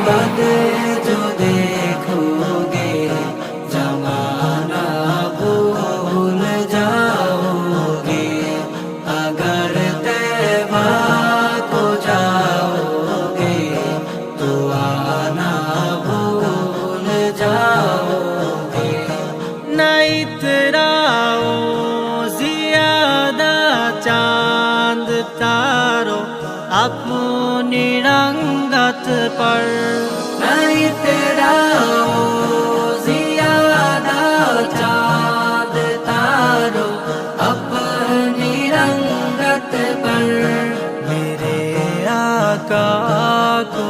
बद जो देखोगे जमाना भूल जाओगे, अगर तैबा को जाओगे तो आना भूल जाओगे। न इतराओ ज़ियादा चांद तारो अपनी रंगत पर, नहीं तेरा ज़ियादा चाँद तारो अपनी रंगत पर। मेरे आका को